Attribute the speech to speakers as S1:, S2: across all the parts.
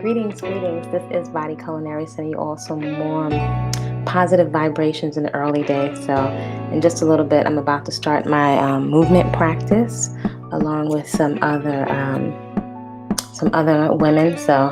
S1: Greetings, greetings. This is Body-Culinary, sending you all some more positive vibrations in the early day. So in just a little bit, I'm about to start my movement practice along with some other women. So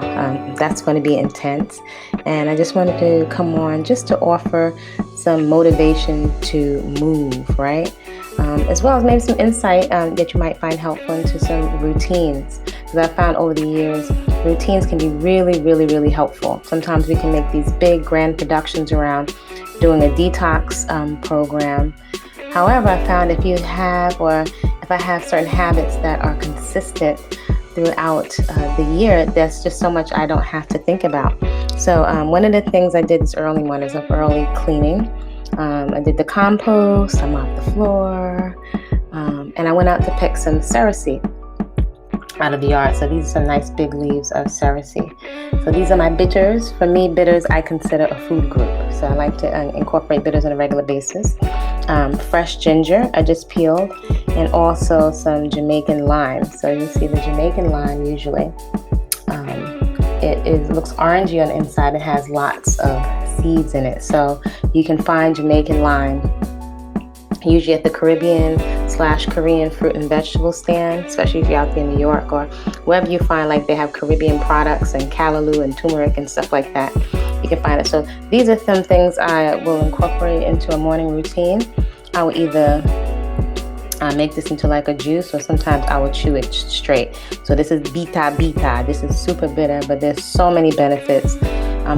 S1: that's going to be intense. And I just wanted to come on just to offer some motivation to move, right? As well as maybe some insight that you might find helpful into some routines. Because I've found over the years, routines can be really, really, really helpful. Sometimes we can make these big, grand productions around doing a detox program. However, I found if I have certain habits that are consistent throughout the year, that's just so much I don't have to think about. So one of the things I did this early one is early cleaning. I did the compost, I mopped the floor, and I went out to pick some cerasee out of the yard. So these are some nice big leaves of cerasee. So these are my bitters. For me, bitters I consider a food group. So I like to incorporate bitters on a regular basis. Fresh ginger I just peeled, and also some Jamaican lime. So you see the Jamaican lime usually. It looks orangey on the inside. It has lots of seeds in it. So you can find Jamaican lime usually at the Caribbean/Korean fruit and vegetable stand, especially if you're out there in New York or wherever you find like they have Caribbean products and callaloo and turmeric and stuff like that. You can find it. So these are some things I will incorporate into a morning routine. I will either make this into like a juice, or sometimes I will chew it straight. So this is bita. This is super bitter, but there's so many benefits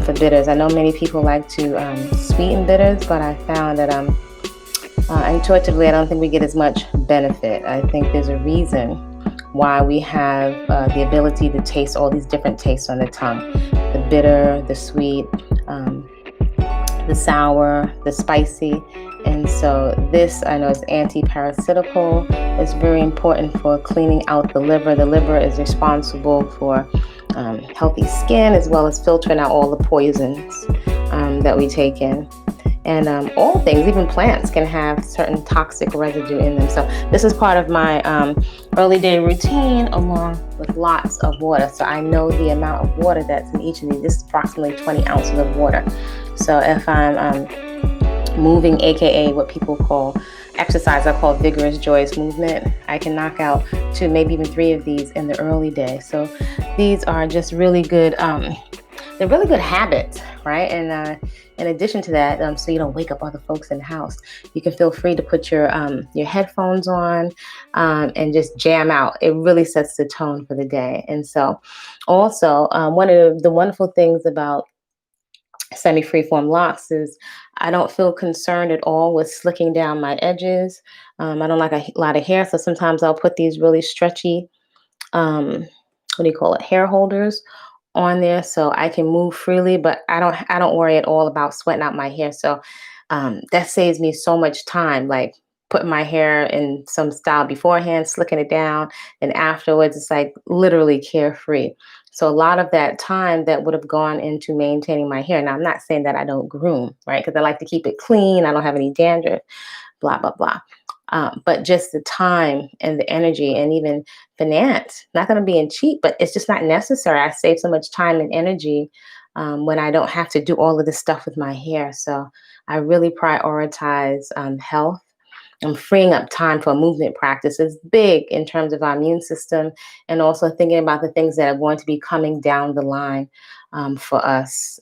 S1: for bitters. I know many people like to sweeten bitters, but I found that intuitively I don't think we get as much benefit. I think there's a reason why we have the ability to taste all these different tastes on the tongue: the bitter, the sweet, the sour, the spicy. And so this, I know, is anti-parasitical. It's very important for cleaning out the liver. The liver is responsible for healthy skin, as well as filtering out all the poisons that we take in. And all things, even plants, can have certain toxic residue in them. So this is part of my early day routine, along with lots of water. So I know the amount of water that's in each of these. This is approximately 20 ounces of water. So if I'm moving, aka what people call exercise, I call vigorous, joyous movement, I can knock out 2, maybe even 3 of these in the early day. So these are just really good. They're really good habits, right? And in addition to that, so you don't wake up other folks in the house, you can feel free to put your headphones on and just jam out. It really sets the tone for the day. And so also one of the wonderful things about SemiFreeForm Locs is I don't feel concerned at all with slicking down my edges. I don't like a lot of hair, so sometimes I'll put these really stretchy, hair holders on there, so I can move freely. But I don't worry at all about sweating out my hair. So that saves me so much time, like putting my hair in some style beforehand, slicking it down, and afterwards it's like literally carefree. So a lot of that time that would have gone into maintaining my hair. Now, I'm not saying that I don't groom, right? Because I like to keep it clean. I don't have any dandruff, blah, blah, blah. But just the time and the energy and even finance, not that I'm being cheap, but it's just not necessary. I save so much time and energy when I don't have to do all of this stuff with my hair. So I really prioritize health. I'm freeing up time for movement practice is big in terms of our immune system, and also thinking about the things that are going to be coming down the line for us,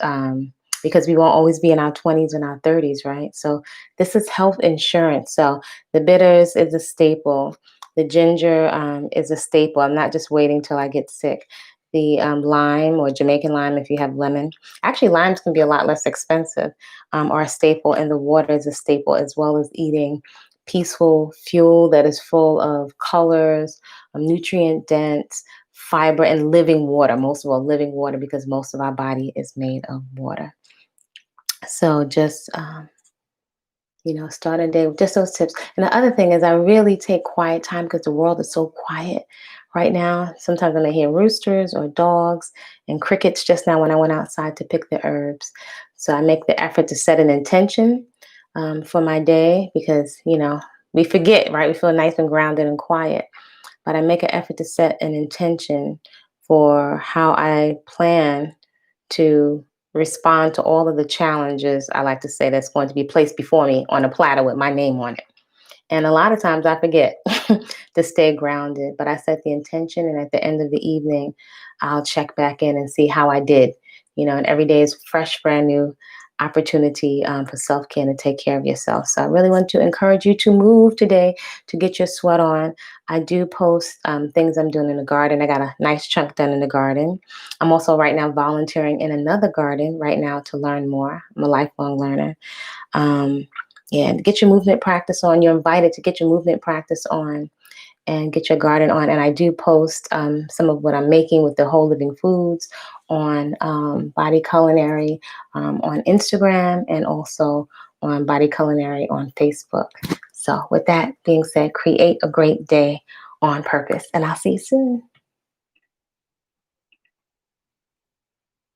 S1: because we won't always be in our 20s and our 30s, right? So this is health insurance. So the bitters is a staple. The ginger is a staple. I'm not just waiting till I get sick. The lime or Jamaican lime, if you have lemon. Actually, limes can be a lot less expensive, are a staple, and the water is a staple, as well as eating peaceful fuel that is full of colors, nutrient dense, fiber, and living water. Most of all, living water, because most of our body is made of water. So just start a day with just those tips. And the other thing is I really take quiet time because the world is so quiet right now. Sometimes I may hear roosters or dogs and crickets just now when I went outside to pick the herbs. So I make the effort to set an intention for my day, because, we forget, right? We feel nice and grounded and quiet. But I make an effort to set an intention for how I plan to respond to all of the challenges, I like to say, that's going to be placed before me on a platter with my name on it. And a lot of times I forget to stay grounded, but I set the intention, and at the end of the evening, I'll check back in and see how I did. And every day is fresh, brand new opportunity for self care to take care of yourself. So I really want to encourage you to move today, to get your sweat on. I do post things I'm doing in the garden. I got a nice chunk done in the garden. I'm also right now volunteering in another garden right now to learn more. I'm a lifelong learner. Um, yeah, get your movement practice on. You're invited to get your movement practice on and get your garden on. And I do post some of what I'm making with the whole living foods on Body-Culinary on Instagram, and also on Body-Culinary on Facebook. So with that being said, create a great day on purpose, and I'll see you soon.